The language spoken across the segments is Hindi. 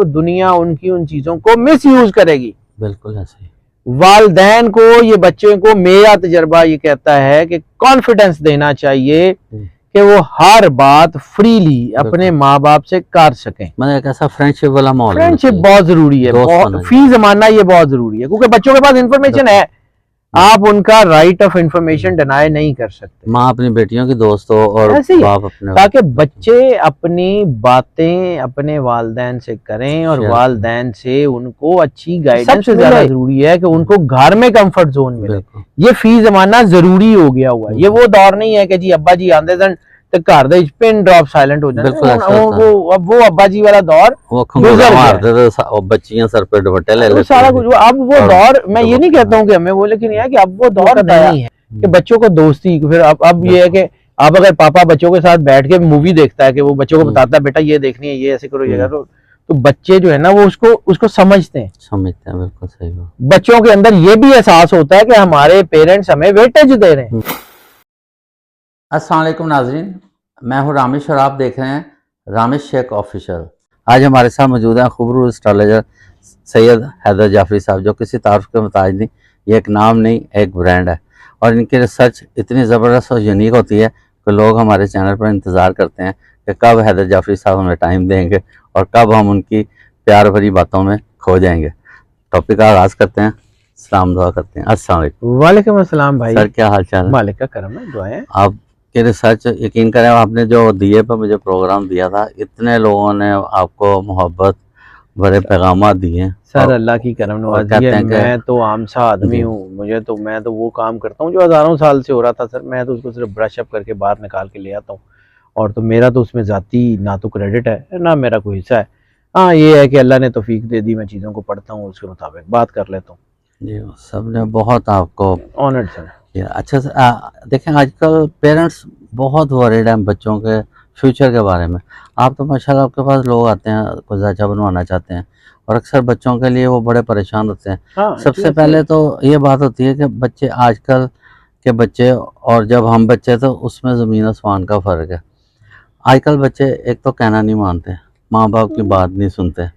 वो दुनिया उनकी उन चीजों को मिस यूज करेगी। बिल्कुल ऐसे ही। वालिदैन को, ये बच्चे को, मेरा तजर्बा ये कहता है कि कॉन्फिडेंस देना चाहिए कि वो हर बात फ्रीली अपने माँ बाप से कर सकें। मतलब एक ऐसा फ्रेंडशिप वाला माहौल, फ्रेंडशिप बहुत जरूरी है, फी जमाना ये बहुत जरूरी है, क्योंकि बच्चों के पास इंफॉर्मेशन है, आप उनका राइट ऑफ इंफॉर्मेशन डिनाई नहीं कर सकते। माँ अपनी बेटियों की दोस्त हो और बाप अपने, ताकि बच्चे अपनी बातें अपने वालिदैन से करें और वालिदैन से उनको अच्छी गाइडेंस। सबसे ज्यादा जरूरी है कि उनको घर में कंफर्ट जोन मिले। ये फी जमाना जरूरी हो गया हुआ है। ये वो दौर नहीं है कि जी अब्बा जी आंदे सन तो घर दे पिन ड्रॉप साइलेंट हो जाए। वो अब्बा जी वाला दौर बच्चियां सर पे दुपट्टे ले लेती सारा कुछ। अब वो दौर, मैं ये नहीं कहता हूँ कि हमें वो, लेकिन यह है कि अब वो दौर नहीं है कि बच्चों को दोस्ती। फिर अब ये है कि अब अगर पापा बच्चों के साथ बैठ के मूवी देखता है कि वो बच्चों को बताता है बेटा ये देखनी है, ये ऐसे करो, ये करो, तो बच्चे जो है ना वो उसको समझते हैं। बिल्कुल सही बात। बच्चों के अंदर ये भी एहसास होता है कि हमारे पेरेंट्स हमें वेटेज दे रहे हैं। अस्सलाम वालेकुम नाजरीन, मैं हूं रामिश और आप देख रहे हैं रामिश शेख ऑफिशियल। आज हमारे साथ मौजूद हैं खूबसूरत एस्ट्रोलॉजर सैयद हैदर जाफरी साहब, जो किसी तारुफ के मुताबिक नहीं, ये एक नाम नहीं एक ब्रांड है और इनकी रिसर्च इतनी ज़बरदस्त और यूनिक होती है कि लोग हमारे चैनल पर इंतज़ार करते हैं कि कब हैदर जाफरी साहब हमें टाइम देंगे और कब हम उनकी प्यार भरी बातों में खो जाएंगे। टॉपिक का आगाज़ करते हैं, सलाम दुआ करते हैं। अस्सलाम वालेकुम। वालेकुम अस्सलाम भाई। सर क्या हाल चाल है? मालिक का करम है, दुआएं। आप के रिसर्च यकीन करें, आपने जो दिए पर मुझे प्रोग्राम दिया था, इतने लोगों ने आपको मोहब्बत भरे पैगाम दिए सर। अल्लाह की करम नवाज़ी है। मैं तो आम सा आदमी हूँ, मैं तो वो काम करता हूँ जो हज़ारों साल से हो रहा था सर। मैं तो उसको सिर्फ ब्रश अप करके बाहर निकाल के ले आता हूँ, और तो मेरा तो उसमें ज़ाती ना तो क्रेडिट है ना मेरा कोई हिस्सा है। हाँ ये है कि अल्लाह ने तौफीक दे दी, मैं चीज़ों को पढ़ता हूँ, उसके मुताबिक बात कर लेता हूँ जी। सब ने बहुत आपको ऑनर्ड सर। अच्छा से देखें, आजकल पेरेंट्स बहुत वरीड हैं बच्चों के फ्यूचर के बारे में। आप तो माशाल्लाह आपके पास लोग आते हैं कुछ अच्छा बनवाना चाहते हैं और अक्सर बच्चों के लिए वो बड़े परेशान होते हैं। हाँ, सबसे पहले तो ये बात होती है कि बच्चे आजकल के बच्चे और जब हम बच्चे थे उसमें ज़मीन आसमान का फ़र्क है। आजकल बच्चे एक तो कहना नहीं मानते, माँ बाप की बात नहीं सुनते।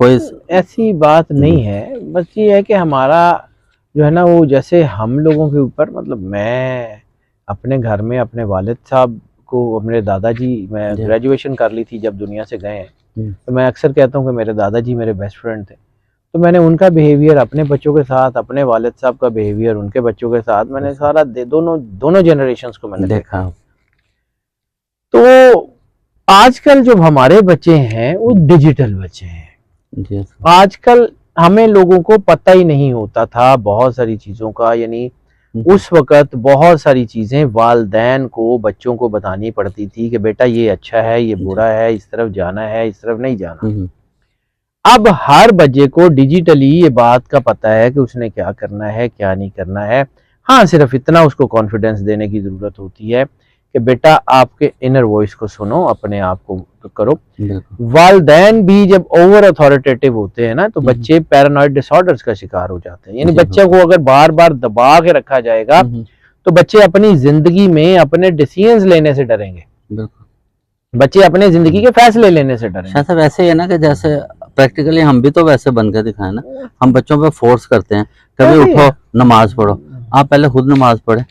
कोई ऐसी बात नहीं है, बस ये है कि हमारा जो है ना वो, जैसे हम लोगों के ऊपर, मतलब मैं अपने घर में अपने वालिद साहब को, अपने दादाजी, मैं ग्रेजुएशन कर ली थी जब दुनिया से गए हैं, तो मैं अक्सर कहता हूँ कि मेरे दादाजी मेरे बेस्ट फ्रेंड थे। तो मैंने उनका बिहेवियर अपने बच्चों के साथ, अपने वालिद साहब का बिहेवियर उनके बच्चों के साथ, मैंने सारा दोनों जनरेशंस को मैंने देखा। तो आजकल जो हमारे बच्चे हैं वो डिजिटल बच्चे हैं। आजकल हमें लोगों को पता ही नहीं होता था बहुत सारी चीज़ों का, यानी उस वक़्त बहुत सारी चीज़ें वालिदैन को बच्चों को बतानी पड़ती थी कि बेटा ये अच्छा है, ये बुरा है, इस तरफ जाना है, इस तरफ नहीं जाना। अब हर बच्चे को डिजिटली ये बात का पता है कि उसने क्या करना है, क्या नहीं करना है। हाँ, सिर्फ इतना उसको कॉन्फिडेंस देने की ज़रूरत होती है कि बेटा आपके इनर वॉइस को सुनो, अपने आप को करो। वालिदैन भी जब ओवर अथॉरिटेटिव होते हैं ना, तो बच्चे पैरानॉइड डिसऑर्डर्स का शिकार हो जाते हैं। यानी बच्चे को अगर बार बार दबा के रखा जाएगा तो बच्चे अपनी जिंदगी में अपने डिसीजंस लेने से डरेंगे, बच्चे अपने जिंदगी के फैसले लेने से डरेंगे। शायद वैसे ही है ना कि जैसे प्रैक्टिकली हम भी तो वैसे बन के दिखाए ना, हम बच्चों पे फोर्स करते हैं, कभी उठो नमाज पढ़ो, आप पहले खुद नमाज पढ़े,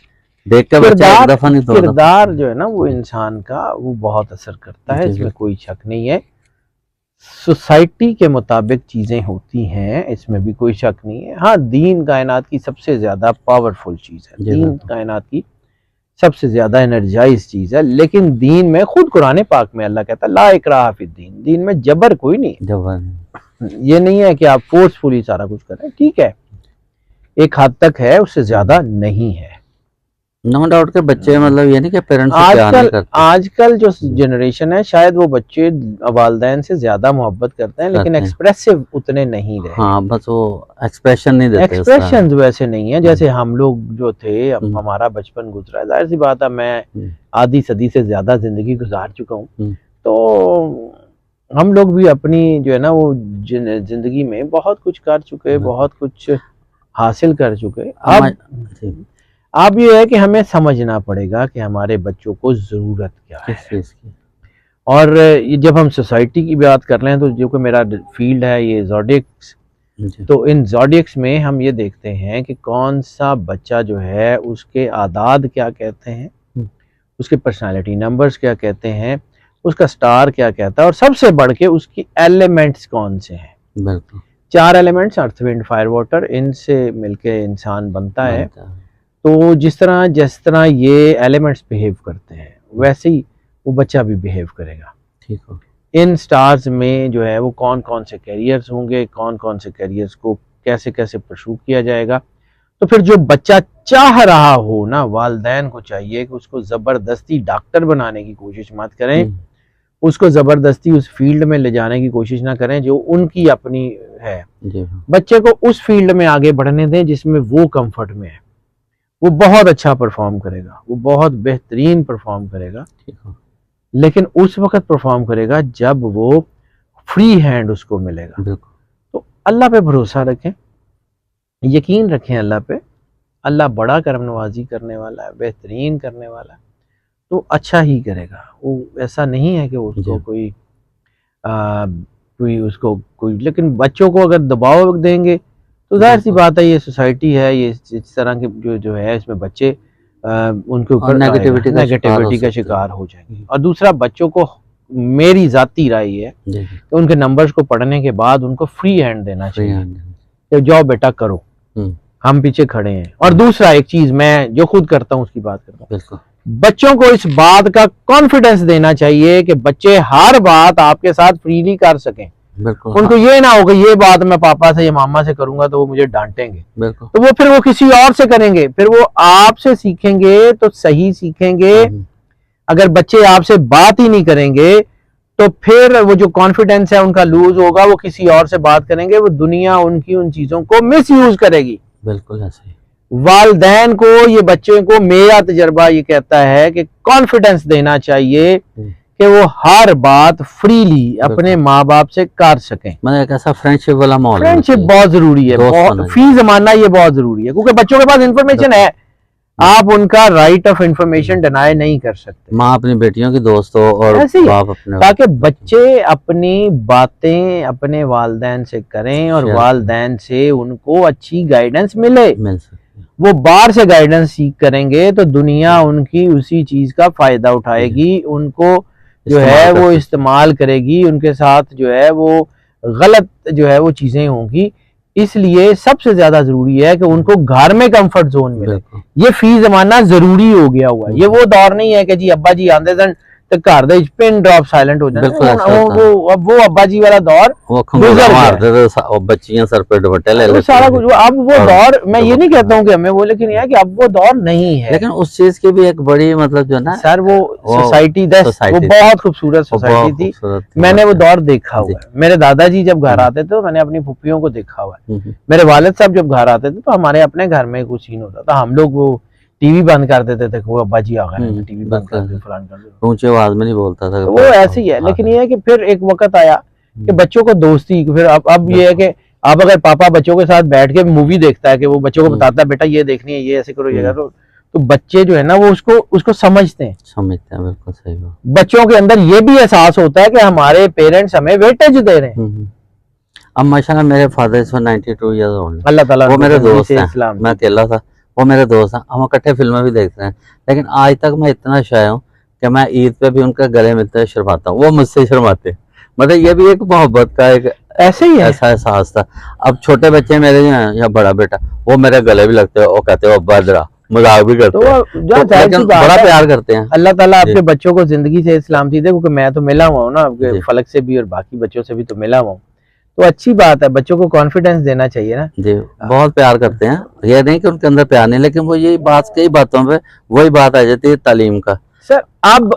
देख के बच्चा एक दफा नहीं, किरदार जो है ना वो इंसान का वो बहुत असर करता है, इसमें कोई शक नहीं है। सोसाइटी के मुताबिक चीजें होती हैं, इसमें भी कोई शक नहीं है। हाँ, दीन कायनात की सबसे ज्यादा पावरफुल चीज है, दीन कायनात की सबसे ज्यादा एनर्जाइज चीज है। लेकिन दीन में खुद कुरान पाक में अल्लाह कहता है ला इकराह फिद्दीन, दीन में जबर कोई नहीं, ये नहीं है कि आप फोर्सफुली सारा कुछ करें। ठीक है, एक हद तक है, उससे ज्यादा नहीं है। नो डाउट के बच्चे, मतलब ये नहीं कि पेरेंट्स आजकल जो जनरेशन है शायद वो बच्चे वालिदैन से ज्यादा मोहब्बत करते हैं, लेकिन एक्सप्रेसिव उतने नहीं रहे। हाँ, बस वो एक्सप्रेशन नहीं देते, एक्सप्रेशन वैसे नहीं है जैसे हम लोग जो थे। हमारा बचपन गुजरा है, जाहिर सी बात है, मैं आधी सदी से ज्यादा जिंदगी गुजार चुका हूँ, तो हम लोग भी अपनी जो है ना वो जिंदगी में बहुत कुछ कर चुके, बहुत कुछ हासिल कर चुके। अब ये है कि हमें समझना पड़ेगा कि हमारे बच्चों को जरूरत क्या है। और ये जब हम सोसाइटी की बात कर रहे हैं तो जो कि मेरा फील्ड है ये ज़ोडिएक्स, तो इन ज़ोडिएक्स में हम ये देखते हैं कि कौन सा बच्चा जो है उसके आदाद क्या कहते हैं, उसके पर्सनालिटी नंबर्स क्या कहते हैं, उसका स्टार क्या कहता है, और सबसे बढ़ के उसकी एलिमेंट्स कौन से हैं। बिल्कुल 4 elements earth wind fire water, इनसे मिलके इंसान बनता है। तो जिस तरह ये एलिमेंट्स बिहेव करते हैं वैसे ही वो बच्चा भी बिहेव करेगा। ठीक हो। इन स्टार्स में जो है वो कौन कौन से कैरियर्स होंगे, कौन कौन से कैरियर्स को कैसे कैसे परस्यू किया जाएगा। तो फिर जो बच्चा चाह रहा हो ना, वालिदैन को चाहिए कि उसको ज़बरदस्ती डॉक्टर बनाने की कोशिश मत करें, उसको ज़बरदस्ती उस फील्ड में ले जाने की कोशिश ना करें जो उनकी अपनी है। बच्चे को उस फील्ड में आगे बढ़ने दें जिसमें वो कंफर्ट में है। वो बहुत अच्छा परफॉर्म करेगा, वो बहुत बेहतरीन परफॉर्म करेगा, लेकिन उस वक्त परफॉर्म करेगा जब वो फ्री हैंड उसको मिलेगा। तो अल्लाह पे भरोसा रखें, यकीन रखें अल्लाह पे। अल्लाह बड़ा करम नवाजी करने वाला है, बेहतरीन करने वाला है, तो अच्छा ही करेगा। वो ऐसा नहीं है कि उसको कोई लेकिन बच्चों को अगर दबाव देंगे तो जाहिर सी बात है ये सोसाइटी है, ये इस तरह के जो है इसमें बच्चे उनके ऊपर नेगेटिविटी का शिकार हो जाएंगे। और दूसरा, बच्चों को मेरी जाती राय है कि उनके नंबर्स को पढ़ने के बाद उनको फ्री हैंड देना चाहिए कि जाओ बेटा करो, हम पीछे खड़े हैं। और दूसरा एक चीज मैं जो खुद करता हूँ उसकी बात करता हूँ, बच्चों को इस बात का कॉन्फिडेंस देना चाहिए कि बच्चे हर बात आपके साथ फ्रीली कर सकें। उनको ये ना हो कि ये बात मैं पापा से या मामा से करूंगा तो वो मुझे डांटेंगे, तो वो फिर वो किसी और से करेंगे, फिर वो आपसे सीखेंगे तो सही सीखेंगे। अगर बच्चे आपसे बात ही नहीं करेंगे तो फिर वो जो कॉन्फिडेंस है उनका लूज होगा, वो किसी और से बात करेंगे, वो दुनिया उनकी उन चीजों को मिस यूज करेगी। बिल्कुल ऐसे ही वालिदैन को, ये बच्चे को, मेरा तजर्बा ये कहता है कि कॉन्फिडेंस देना चाहिए कि वो हर बात फ्रीली अपने माँ बाप से कर सकें। मतलब एक ऐसा फ्रेंडशिप वाला माहौल, फ्रेंडशिप बहुत जरूरी है, फी जमाना ये बहुत जरूरी है, क्योंकि बच्चों के पास इंफॉर्मेशन है, आप उनका राइट ऑफ इंफॉर्मेशन डिनाई नहीं कर सकते। माँ अपनी बेटियों की दोस्त हो और बाप अपने, ताकि बच्चे अपनी बातें अपने वालिदैन से करें और वालिदैन से उनको अच्छी गाइडेंस मिले। वो बाहर से गाइडेंस सीख करेंगे तो दुनिया उनकी उसी चीज का फायदा उठाएगी, उनको जो है वो इस्तेमाल करेगी, उनके साथ जो है वो गलत जो है वो चीजें होंगी। इसलिए सबसे ज्यादा जरूरी है कि उनको घर में कंफर्ट जोन मिले। ये फी जमाना जरूरी हो गया हुआ है। ये वो दौर नहीं है कि जी अब्बा जी आंदे सन तो घर दे पिन ड्रॉप साइलेंट हो जाए। वो अब्बा जी वाला दौर बच्चियां सर पे दुपट्टे ले लेते सारा कुछ, अब वो दौर, मैं ये नहीं कहता हूँ कि हमें वो, लेकिन यह है कि अब वो दौर नहीं है। लेकिन उस चीज की भी एक बड़ी मतलब जो ना सर वो सोसाइटी वो बहुत खूबसूरत सोसाइटी थी। मैंने वो दौर देखा हुआ है। मेरे दादाजी जब घर आते थे तो मैंने अपनी फुप्पियों को देखा हुआ है। मेरे वालिद साहब जब घर आते थे तो हमारे अपने घर में कुछ सीन होता था, हम लोग वो टीवी बंद कर देते थे, वो अब्बा जी आ गए टीवी बंद कर दे, फलान कर दे, ऊंची आवाज में नहीं बोलता था। वो ऐसे ही है। लेकिन ये है कि फिर एक वक्त आया कि बच्चों को दोस्ती, फिर अब ये है कि अब अगर पापा बच्चों के साथ बैठ के मूवी देखता है कि वो बच्चों को बताता है बेटा ये देखनी है, ये ऐसे करो, ये करो, तो बच्चे जो है ना वो उसको समझते हैं। बिल्कुल सही बात। बच्चों के अंदर ये भी एहसास होता है कि हमारे पेरेंट्स हमें वेटेज दे रहे हैं। अब माशाल्लाह मेरे फादर इस 92 ईयर्स ओल्ड, अल्लाह ताला, वो मेरे दोस्त हैं, मैं अकेला था, वो मेरे दोस्त हैं, हम इकट्ठे फिल्में भी देखते हैं। लेकिन आज तक मैं इतना शाय हूँ कि मैं ईद पे भी उनके गले मिलते शर्माता हूँ, वो मुझसे शर्माते। मतलब ये भी एक मोहब्बत का एक ऐसे ही ऐसा एहसास था। अब छोटे बच्चे मेरे जो हैं या बड़ा बेटा, वो मेरे गले भी लगते हैं, वो कहते हैं अब्बा जरा, मजाक भी करते हैं, लेकिन बड़ा प्यार करते हैं। अल्लाह ताला आपके बच्चों को जिंदगी से सलामती दे, क्योंकि मैं तो मिला हुआ हूँ ना आपके फलक से भी और बाकी बच्चों से भी तो मिला हुआ हूँ, तो अच्छी बात है। बच्चों को कॉन्फिडेंस देना चाहिए ना जी। बहुत प्यार करते हैं, ये नहीं कि उनके अंदर प्यार नहीं, लेकिन वो यही बात, कई बातों पे वही बात आ जाती है तालीम का। सर अब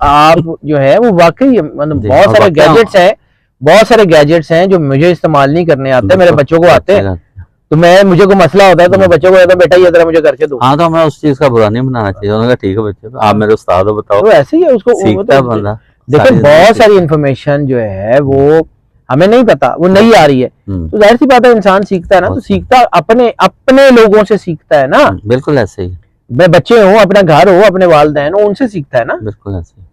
आप जो है वो वाकई मतलब बहुत सारे गैजेट्स हैं, बहुत सारे गैजेट्स हैं जो मुझे इस्तेमाल नहीं करने आते, मेरे बच्चों को आते हैं। तो मुझे कोई मसला होता है तो मैं बच्चों को कहता हूं बेटा ये जरा मुझे करके दो। हाँ, तो मैं उस चीज का बुरा नहीं बनाना चाहिए। उन्होंने कहा ठीक है बच्चे, आप मेरे उस्ताद हो, बताओ। तो ऐसे ही है, उसको सीखता है बंदा। देखो बहुत सारी इन्फॉर्मेशन जो है वो हमें नहीं पता, वो नहीं आ रही है, तो जाहिर सी बात है इंसान सीखता है ना, तो सीखता अपने लोगों से सीखता है ना। बिल्कुल ऐसे ही, मैं बच्चे हो, अपना घर हो, अपने वालिदैन हो, उनसे सीखता है ना। बिल्कुल ऐसे ही।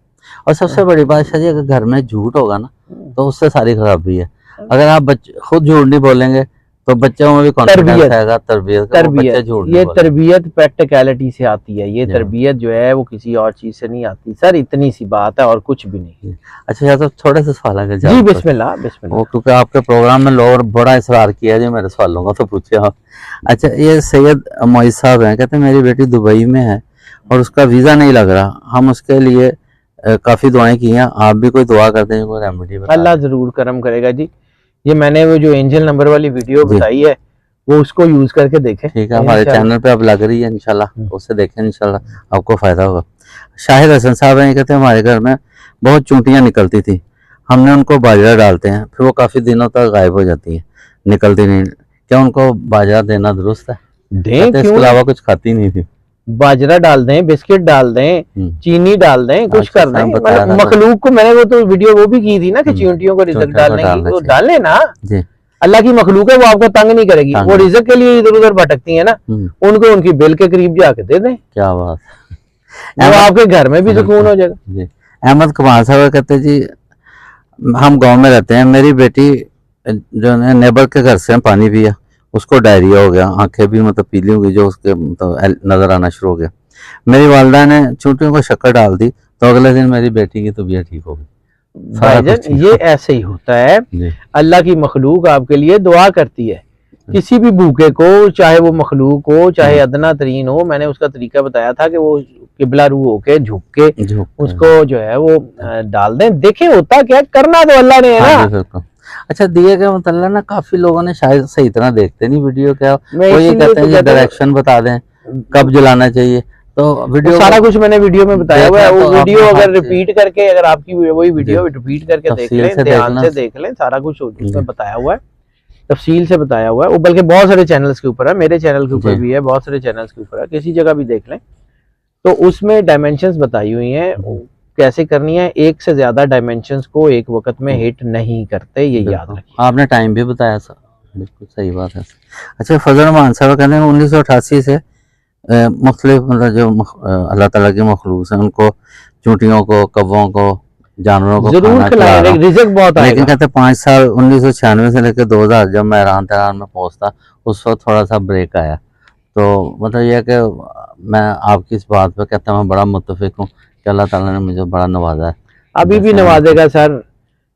और सबसे बड़ी बात शाह जी, अगर घर में झूठ होगा ना तो उससे सारी खराबी है। अगर आप खुद झूठ नहीं बोलेंगे तो बच्चों में भी कॉन्फिडेंस आएगा, तरबियत ये तरबियत प्रैक्टिकलिटी से आती है। ये तरबियत जो है वो किसी और चीज से नहीं आती सर, इतनी सी बात है और कुछ भी नहीं। अच्छा यार, तो थोड़े से सवाल है जी बिस्मिल्लाह बिस्मिल्लाह। वो क्योंकि आपके प्रोग्राम में लोग बड़ा इसरार किया जी, मेरे सवालों का तो पूछे आप। अच्छा, ये सैयद मोइज साहब हैं, कहते हैं मेरी बेटी दुबई में है और उसका वीजा नहीं लग रहा, हम उसके लिए काफी दुआएं की हैं, आप भी कोई दुआ कर दें, कोई रेमेडी बता। अल्लाह जरूर करम करेगा जी। ये मैंने वो जो एंजल नंबर वाली वीडियो बताई है वो उसको यूज करके देखें। ठीक है, हमारे चैनल पे अब लग रही है इंशाल्लाह, उससे देखें, इंशाल्लाह आपको फायदा होगा। शाहिद हसन साहब हैं, कहते हैं हमारे घर में बहुत चूंटियां निकलती थी, हमने उनको बाजरा डालते हैं, फिर वो काफी दिनों तक गायब हो जाती है, निकलती नहीं, क्या उनको बाजरा देना दुरुस्त है? दें, क्यों? इसके अलावा कुछ खाती नहीं थी। बाजरा डाल दें, बिस्किट डाल दें, चीनी डाल दें, कुछ कर दें। मखलूक को मैंने वो तो वीडियो वो भी की थी ना कि चींटियों को रिज़्क डालने की, वो डालें ना। अल्लाह की मखलूक है, वो आपको तंग नहीं करेगी, वो रिज़्क के लिए इधर उधर भटकती है ना, उनको उनकी बिल के करीब जाके दे दें। क्या बात, वो आपके घर में भी सुकून हो जाएगा। अहमद कमाल साहब कहते जी, हम गाँव में रहते हैं, मेरी बेटी जो है नेबर के घर से पानी पिया, उसको डायरिया हो गया, आंखें भी मतलब पीली हो गई, जो उसके मतलब नजर आना शुरू हो गया। मेरी वालदा ने चूंटियों को शक्कर डाल दी तो अगले दिन मेरी बेटी की तबीयत ठीक हो गई। भाईजान ये ऐसे ही होता है, अल्लाह की मखलूक आपके लिए दुआ करती है। किसी भी भूखे को, चाहे वो मखलूक हो चाहे अदना तरीन हो, मैंने उसका तरीका बताया था कि वो किबला रू होके झुक के उसको जो है वो डाल दें, देखें होता क्या, करना तो अल्लाह ने है ना। अच्छा, दिए गए मतलब ना काफी लोगों ने शायद सही तरह देखते नहीं वीडियो, क्या वो ये कहते हैं डायरेक्शन बता दें कब जलाना चाहिए, तो वीडियो सारा कुछ मैंने वीडियो में बताया हुआ है। वो वीडियो अगर रिपीट करके, अगर आपकी वही वीडियो रिपीट करके देख लें, ध्यान से देख लें, सारा कुछ उसमें बताया हुआ है, तफसील से बताया हुआ है। वो बल्कि बहुत सारे चैनल्स के ऊपर है, मेरे चैनल के ऊपर भी है, बहुत सारे चैनल्स के ऊपर है, किसी जगह भी देख लें तो उसमें डायमेंशंस बताई हुई हैं कैसे करनी है। एक से ज्यादा डायमेंशंस को एक वक्त में हिट नहीं करते, ये याद रखिए। आपने टाइम भी बताया सर, बिल्कुल सही बात है। अच्छा, फजल मान साहब कहते हैं 1988 से मुख्तलिफ मतलब जो अल्लाह ताला की मखलूक है उनको, चूंटियों को, कव्वों को, जानवरों को जरूर खिलाएं, रिज़्क बहुत आएगा। लेकिन कहते 5 साल 1996 से लेकर 2000 जब मैं ईरान तेहरान में पहुंचता, उस वक्त थोड़ा सा ब्रेक आया, तो मतलब यह कि मैं आपकी इस बात पे कहता हूँ मैं बड़ा मुत्तफिक हूँ कि अल्लाह ताला ने मुझे बड़ा नवाजा है, अभी भी नवाजेगा सर।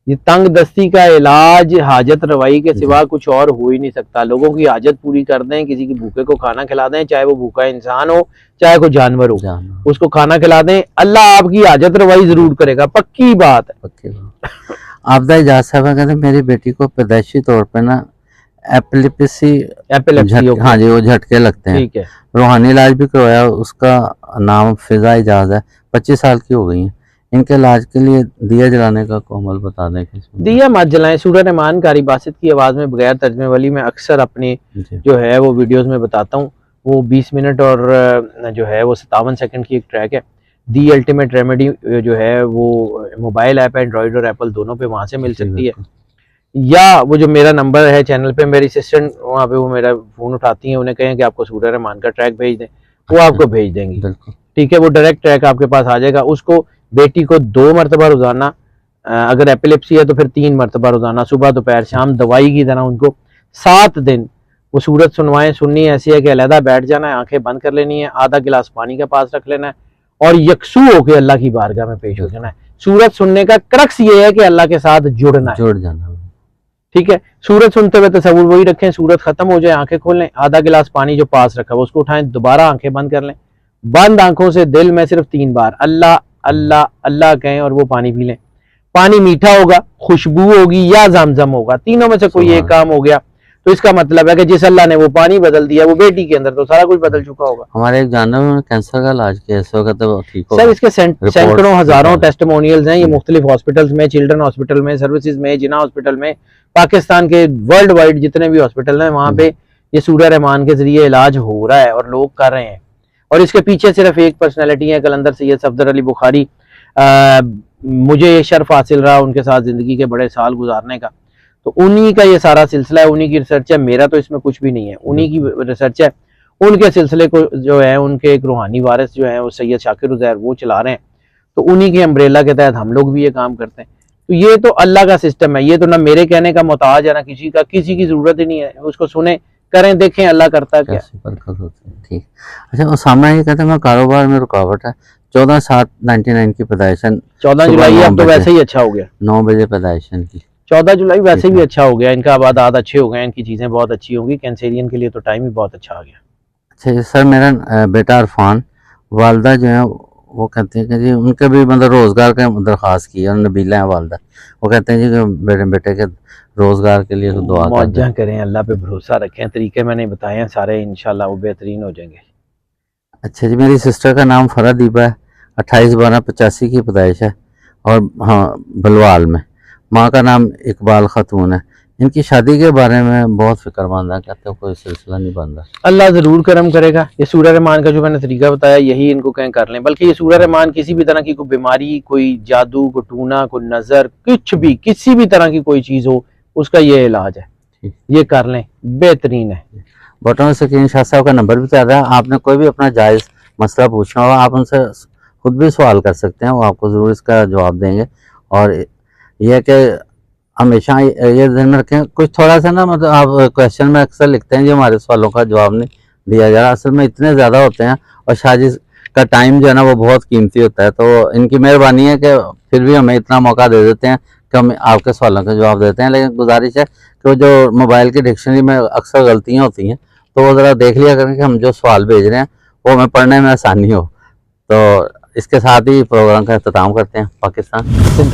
ये तंग दस्ती का इलाज हाजत रवाई के सिवा कुछ और हो ही नहीं सकता। लोगों की हाजत पूरी कर दें, किसी की भूखे को खाना खिला दें, चाहे वो भूखा इंसान हो चाहे कोई जानवर हो, उसको खाना खिला दें, अल्लाह आपकी हाजत रवाई जरूर करेगा, पक्की बात है, पक्की बात। आपदा इजाज साहब कहते हैं मेरी बेटी को पैदाइशी तौर पर ना एपिलेप्सी, हाँ जी, वो झटके लगते हैं, ठीक है, रूहानी इलाज भी करवाया, उसका नाम फिजा इजाज है, 25 साल की हो गई है, इनके इलाज के लिए दिया जलाने का कोमल बता दें। दिया मत जलाएं, सूरह रहमान कारी बासित की आवाज में बगैर तर्जमे वाली मैं अक्सर अपनी जो है वो वीडियोस में बताता हूँ। वो 20 मिनट और जो है वो 57 सेकंड की एक ट्रैक है। दी अल्टीमेट रेमेडी जो है वो मोबाइल ऐप, एंड्रॉइड और एप्पल दोनों पे वहां से मिल सकती है, या वो जो मेरा नंबर है चैनल पे, मेरी असिस्टेंट वहाँ पे वो मेरा फोन उठाती है, उन्हें कहें कि आपको सूरह रहमान का ट्रैक भेज दें, वो आपको भेज देंगी, ठीक है। वो डायरेक्ट ट्रैक आपके पास आ जाएगा। उसको बेटी को 2 मरतबा रोजाना, अगर एपिलेप्सी है तो फिर 3 मरतबा रोजाना, सुबह दोपहर शाम, दवाई की तरह उनको 7 दिन वो सूरत सुनवाएं। सुननी ऐसी है कि अलहदा बैठ जाना है, आंखें बंद कर लेनी है, आधा गिलास पानी का पास रख लेना है और यकसू होकर अल्लाह की बारगाह में पेश हो जाना है। सूरत सुनने का क्रक्स ये है कि अल्लाह के साथ जुड़ जाना, ठीक है। सूरत सुनते हुए तसव्वुर वही रखें, सूरत खत्म हो जाए, आंखें खोल लें, आधा गिलास पानी जो पास रखा है उसको उठाएं, दोबारा आंखें बंद कर लें, बंद आंखों से दिल में सिर्फ 3 बार अल्लाह अल्लाह अल्लाह कहें और वो पानी पी लें। पानी मीठा होगा, खुशबू होगी या ज़मज़म होगा, तीनों में से कोई एक काम हो गया तो इसका मतलब है कि जिस अल्लाह ने वो पानी बदल दिया वो बेटी के अंदर तो सारा कुछ बदल चुका होगा। हमारे एक जानने में कैंसर का इलाज किया इस वक्त तो ठीक हो सर, इसके सैकड़ों हजारों टेस्टिमोनियल्स हैं। ये मुख्तलिफ हॉस्पिटल्स में, चिल्ड्रन हॉस्पिटल में, सर्विसेज में, जिना हॉस्पिटल में, पाकिस्तान के वर्ल्ड वाइड जितने भी हॉस्पिटल हैं वहां पे ये सूरह रहमान के जरिए इलाज हो रहा है और लोग कर रहे हैं। और इसके पीछे सिर्फ एक पर्सनैलिटी है, कलंदर सैयद सफदर अली बुखारी। मुझे ये शर्फ हासिल रहा उनके साथ जिंदगी के बड़े साल गुजारने का, तो उन्हीं का ये सारा सिलसिला है, उन्हीं की रिसर्च है, मेरा तो इसमें कुछ भी नहीं है, उन्हीं की रिसर्च है। उनके सिलसिले को जो है उनके एक रूहानी वारिस जो है वो सैयद शाकिर उज़ैर वो चला रहे हैं। तो उन्हीं के अम्ब्रेला के तहत हम लोग भी ये काम करते हैं। तो ये तो अल्लाह का सिस्टम है, ये तो ना मेरे कहने का मोहताज है ना किसी का, किसी की जरूरत ही नहीं है, उसको सुने, करें, देखें अल्लाह करता क्या। कैसे बरकत होती है। ठीक। अच्छा, और सामने ये कहते हैं मैं कारोबार में रुकावट है। 14/7/99 की पैदाइश है। 14 सुबह जुलाई 9 अब तो बजे। वैसे ही अच्छा हो गया, 9 बजे पैदाइश है इनकी। 14 जुलाई वैसे ठीक भी है। अच्छा हो गया, इनका आबादात अच्छे हो गए, इनकी चीजें बहुत अच्छी होंगी, कैंसेरियन के लिए तो टाइम ही बहुत अच्छा आ गया। अच्छा जी, सर मेरा बेटा इरफान, वालदा जो है वो कहते हैं कि जी उनके भी मतलब रोज़गार का दरख्वास्त की है, और नबीला है वालदा, वो कहते हैं जी कि बेटे के रोज़गार के लिए तो दुआ कर दें। मौजा करें, अल्लाह पे भरोसा रखें, तरीके मैंने बताए हैं सारे, इंशाल्लाह वो बेहतरीन हो जाएंगे। अच्छा जी, मेरी सिस्टर का नाम फरा दीपा है, 28/12/85 की पैदाइश है, और हाँ बलवाल में। माँ का नाम इकबाल खातून है। इनकी शादी के बारे में बहुत फिक्रमंद है, कहते हैं कोई सिलसिला नहीं बन रहा। अल्लाह जरूर करम करेगा। ये सूरह रहमान का जो मैंने तरीका बताया यही इनको कहीं कर लें, बल्कि ये सूरह रहमान किसी भी तरह की कोई बीमारी, कोई जादू, कोई टूना, कोई नजर, कुछ भी किसी भी तरह की कोई चीज हो उसका ये इलाज है, ये कर लें, बेहतरीन है। बटन सकीन शाह साहब का नंबर भी चल रहा है, आपने कोई भी अपना जायज़ मसला पूछना हो आप उनसे खुद भी सवाल कर सकते हैं, वो आपको ज़रूर इसका जवाब देंगे। और यह है कि हमेशा ये ध्यान में रखें, कुछ थोड़ा सा ना मतलब आप क्वेश्चन में अक्सर लिखते हैं जी हमारे सवालों का जवाब नहीं दिया जा रहा, असल में इतने ज़्यादा होते हैं, और शायद का टाइम जो है ना वो बहुत कीमती होता है, तो इनकी मेहरबानी है कि फिर भी हमें इतना मौका दे देते हैं कि हम आपके सवालों का जवाब देते हैं। लेकिन गुजारिश है कि जो मोबाइल की डिक्शनरी में अक्सर गलतियाँ होती हैं तो वो ज़रा देख लिया करें कि हम जो सवाल भेज रहे हैं वो हमें पढ़ने में आसानी हो। तो इसके साथ ही प्रोग्राम का अख्ताम करते हैं। पाकिस्तान।